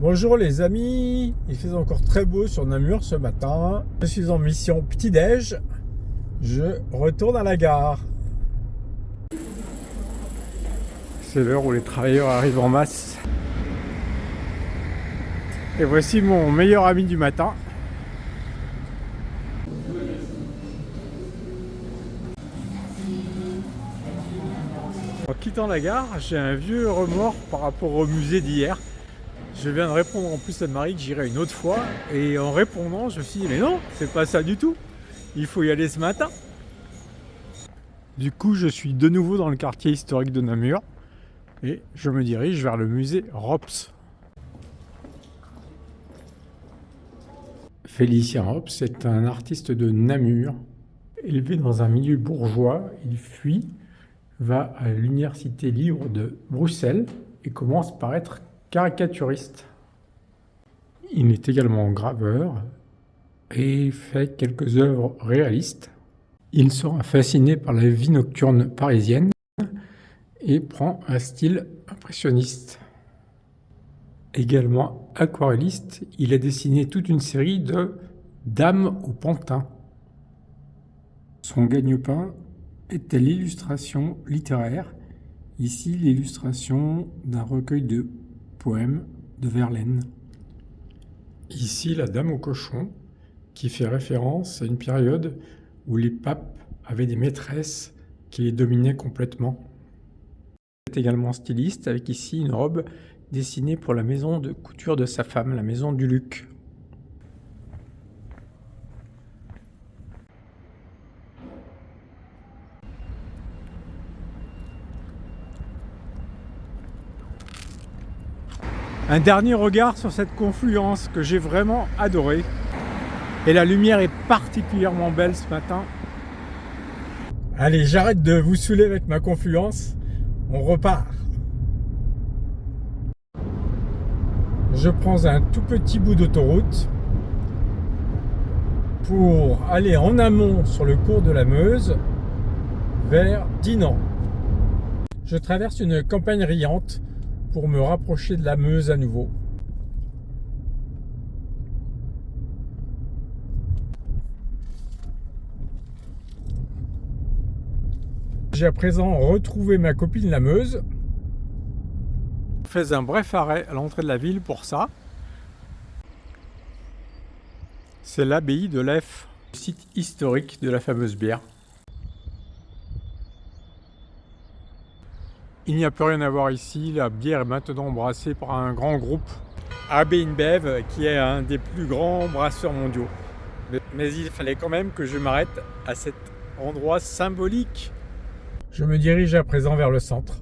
Bonjour les amis, il fait encore très beau sur Namur ce matin. Je suis en mission petit-déj, je retourne à la gare. C'est l'heure où les travailleurs arrivent en masse. Et voici mon meilleur ami du matin. En quittant la gare, j'ai un vieux remords par rapport au musée d'hier. Je viens de répondre en plus à Marie que j'irai une autre fois. Et en répondant, je me suis dit, mais non, c'est pas ça du tout. Il faut y aller ce matin. Du coup, je suis de nouveau dans le quartier historique de Namur. Et je me dirige vers le musée Rops. Félicien Rops est un artiste de Namur. Élevé dans un milieu bourgeois, il fuit, va à l'université libre de Bruxelles et commence par être caricaturiste. Il est également graveur et fait quelques œuvres réalistes. Il sera fasciné par la vie nocturne parisienne et prend un style impressionniste. Également aquarelliste, il a dessiné toute une série de dames au pantin. Son gagne-pain était l'illustration littéraire, ici l'illustration d'un recueil de poèmes de Verlaine. Ici la dame au cochon, qui fait référence à une période où les papes avaient des maîtresses qui les dominaient complètement. Il est également styliste, avec ici une robe dessinée pour la maison de couture de sa femme, la maison du Luc. Un dernier regard sur cette confluence que j'ai vraiment adorée. Et la lumière est particulièrement belle ce matin. Allez, j'arrête de vous saouler avec ma confluence. On repart. Je prends un tout petit bout d'autoroute pour aller en amont sur le cours de la Meuse vers Dinan. Je traverse une campagne riante pour me rapprocher de la Meuse à nouveau. J'ai à présent retrouvé ma copine la Meuse. Je fais un bref arrêt à l'entrée de la ville pour ça. C'est l'abbaye de Leffes, site historique de la fameuse bière. Il n'y a plus rien à voir ici, la bière est maintenant brassée par un grand groupe, AB InBev, qui est un des plus grands brasseurs mondiaux. Mais il fallait quand même que je m'arrête à cet endroit symbolique. Je me dirige à présent vers le centre.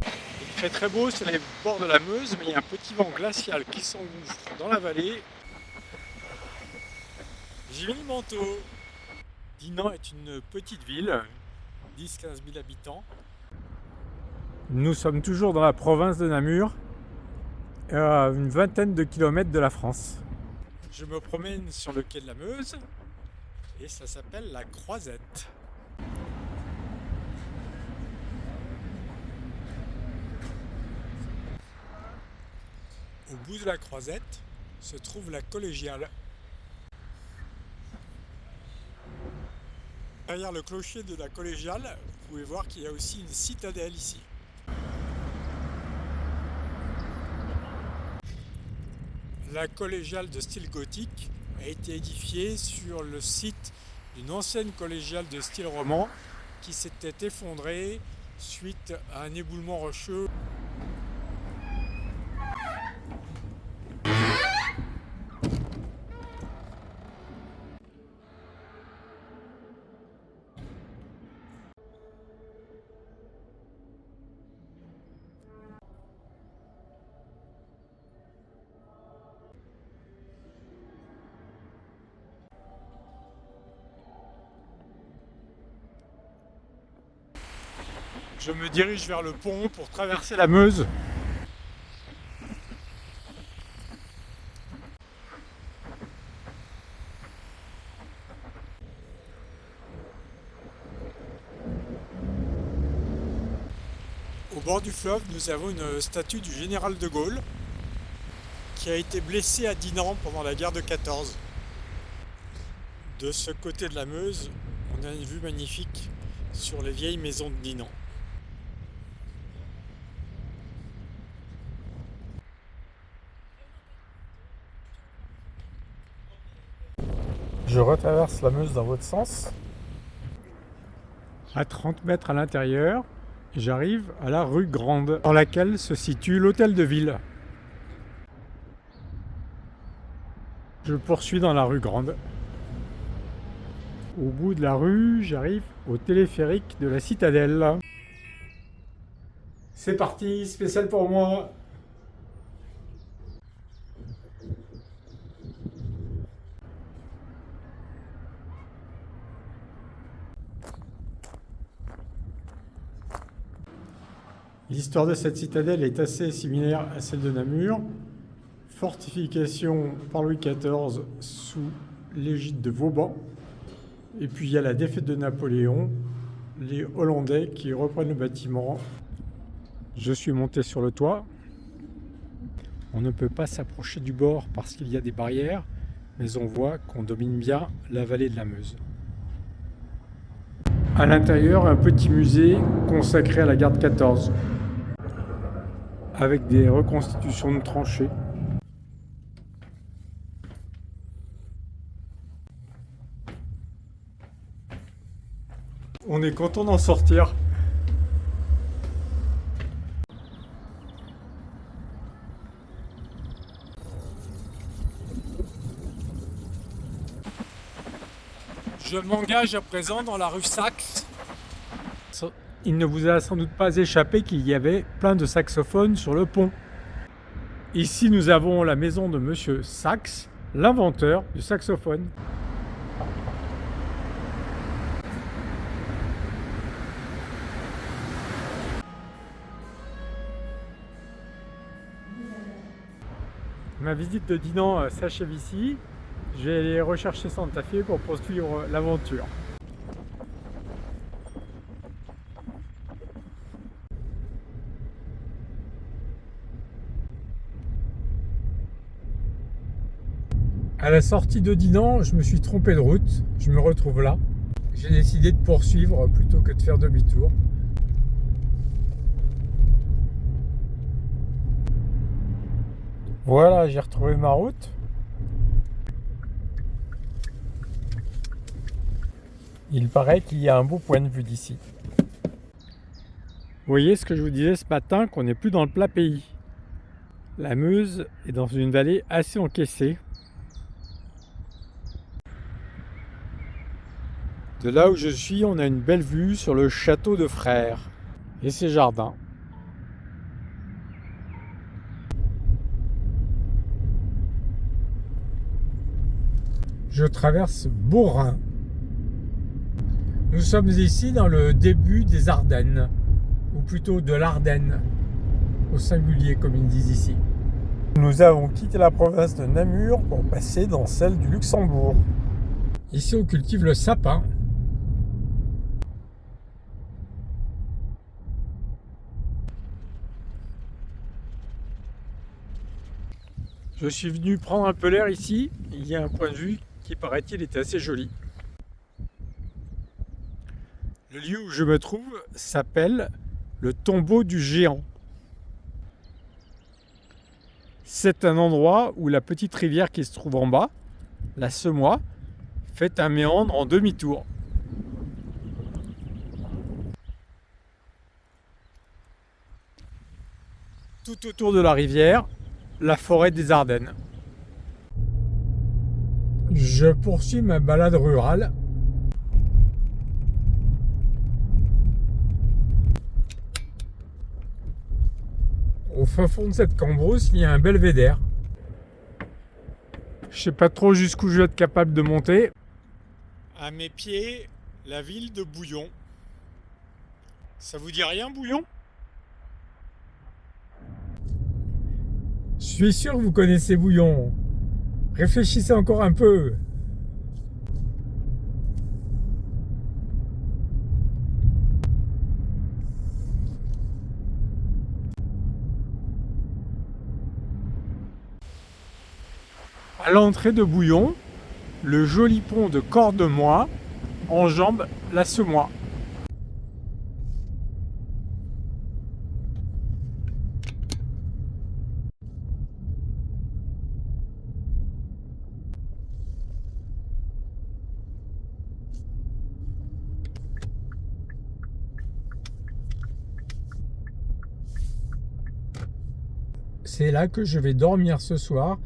Il fait très beau sur les bords de la Meuse, mais il y a un petit vent glacial qui s'engouffre dans la vallée. J'ai mis le manteau. Dinan est une petite ville, 10-15 000 habitants. Nous sommes toujours dans la province de Namur, à une vingtaine de kilomètres de la France. Je me promène sur le quai de la Meuse et ça s'appelle la Croisette. Au bout de la Croisette se trouve la collégiale. Derrière le clocher de la collégiale, vous pouvez voir qu'il y a aussi une citadelle ici. La collégiale de style gothique a été édifiée sur le site d'une ancienne collégiale de style roman qui s'était effondrée suite à un éboulement rocheux. Je me dirige vers le pont pour traverser la Meuse. Au bord du fleuve, nous avons une statue du général de Gaulle qui a été blessé à Dinan pendant la guerre de 14. De ce côté de la Meuse, on a une vue magnifique sur les vieilles maisons de Dinan. Je retraverse la Meuse dans votre sens. À 30 mètres à l'intérieur, j'arrive à la rue Grande, dans laquelle se situe l'hôtel de ville. Je poursuis dans la rue Grande. Au bout de la rue, j'arrive au téléphérique de la Citadelle. C'est parti, spécial pour moi. L'histoire de cette citadelle est assez similaire à celle de Namur. Fortification par Louis XIV sous l'égide de Vauban. Et puis il y a la défaite de Napoléon, les Hollandais qui reprennent le bâtiment. Je suis monté sur le toit. On ne peut pas s'approcher du bord parce qu'il y a des barrières, mais on voit qu'on domine bien la vallée de la Meuse. À l'intérieur, un petit musée consacré à la guerre de 14, avec des reconstitutions de tranchées. On est content d'en sortir. Je m'engage à présent dans la rue Saxe. Il ne vous a sans doute pas échappé qu'il y avait plein de saxophones sur le pont. Ici, nous avons la maison de Monsieur Sax, l'inventeur du saxophone. Ma visite de Dinan s'achève ici. Je vais aller rechercher Santa Fe pour poursuivre l'aventure. À la sortie de Dinan, je me suis trompé de route. Je me retrouve là. J'ai décidé de poursuivre plutôt que de faire demi-tour. Voilà, j'ai retrouvé ma route. Il paraît qu'il y a un beau point de vue d'ici. Vous voyez ce que je vous disais ce matin, qu'on n'est plus dans le plat pays. La Meuse est dans une vallée assez encaissée. De là où je suis, on a une belle vue sur le château de Frères et ses jardins. Je traverse Beaurain. Nous sommes ici dans le début des Ardennes, ou plutôt de l'Ardenne, au singulier comme ils disent ici. Nous avons quitté la province de Namur pour passer dans celle du Luxembourg. Ici on cultive le sapin. Je suis venu prendre un peu l'air ici. Il y a un point de vue qui, paraît-il, était assez joli. Le lieu où je me trouve s'appelle le tombeau du géant. C'est un endroit où la petite rivière qui se trouve en bas, la Semois, fait un méandre en demi-tour. Tout autour de la rivière, la forêt des Ardennes. Je poursuis ma balade rurale. Au fin fond de cette cambrousse, il y a un belvédère. Je sais pas trop jusqu'où je vais être capable de monter. À mes pieds, la ville de Bouillon. Ça vous dit rien, Bouillon ? Je suis sûr que vous connaissez Bouillon. Réfléchissez encore un peu. À l'entrée de Bouillon, le joli pont de Cordemois enjambe la Semois. C'est là que je vais dormir ce soir.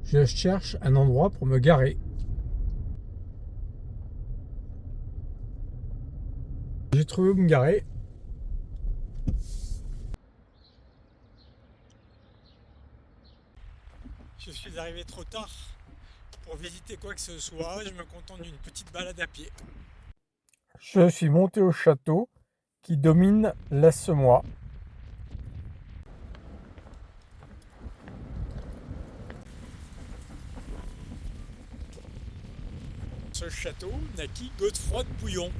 Je cherche un endroit pour me garer. J'ai trouvé où me garer. Je suis arrivé trop tard pour visiter quoi que ce soit. Je me contente d'une petite balade à pied. Je suis monté au château qui domine la Semois. Ce château naquit Godefroy de Bouillon.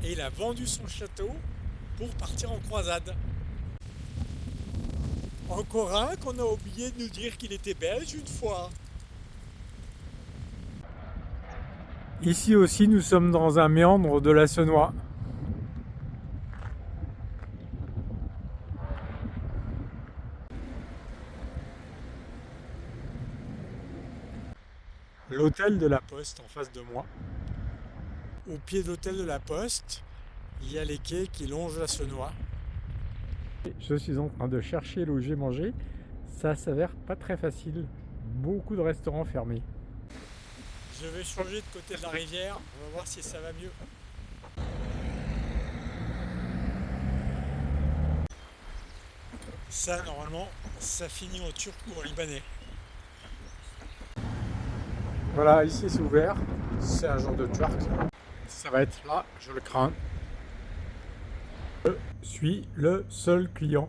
Et il a vendu son château pour partir en croisade. Encore un qu'on a oublié de nous dire qu'il était belge une fois. Ici aussi, nous sommes dans un méandre de la Semois. L'hôtel de la Poste en face de moi. Au pied de l'hôtel de la Poste, il y a les quais qui longent la Semois. Je suis en train de chercher loger manger. Ça s'avère pas très facile. Beaucoup de restaurants fermés. Je vais changer de côté de la rivière. On va voir si ça va mieux. Ça, normalement, ça finit en turc ou en libanais. Voilà, ici c'est ouvert. C'est un genre de twerk. Ça va être là, je le crains. Je suis le seul client.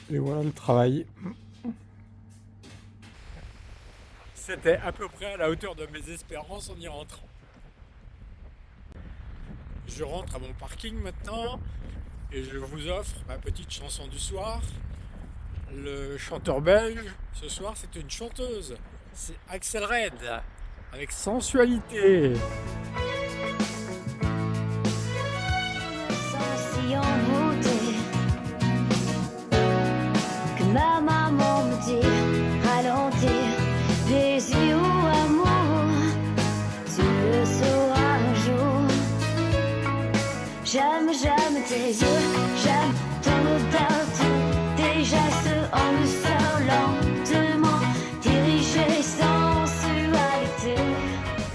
Et voilà le travail. C'était à peu près à la hauteur de mes espérances en y rentrant. Je rentre à mon parking maintenant et je vous offre ma petite chanson du soir. Le chanteur belge, ce soir, c'est une chanteuse. C'est Axel Red, avec sensualité. Si envoûtée que ma maman me dit ralentir, plaisir ou amour, tu le sauras un jour. J'aime tes yeux, j'aime ton odeur, tes gestes en douceur, lentement dirigés, sensualité.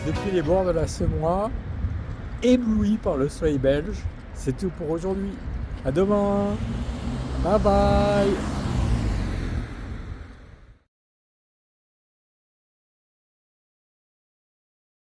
Depuis les bords de la Semois, ébloui par le soleil belge, c'est tout pour aujourd'hui. À demain. Bye bye.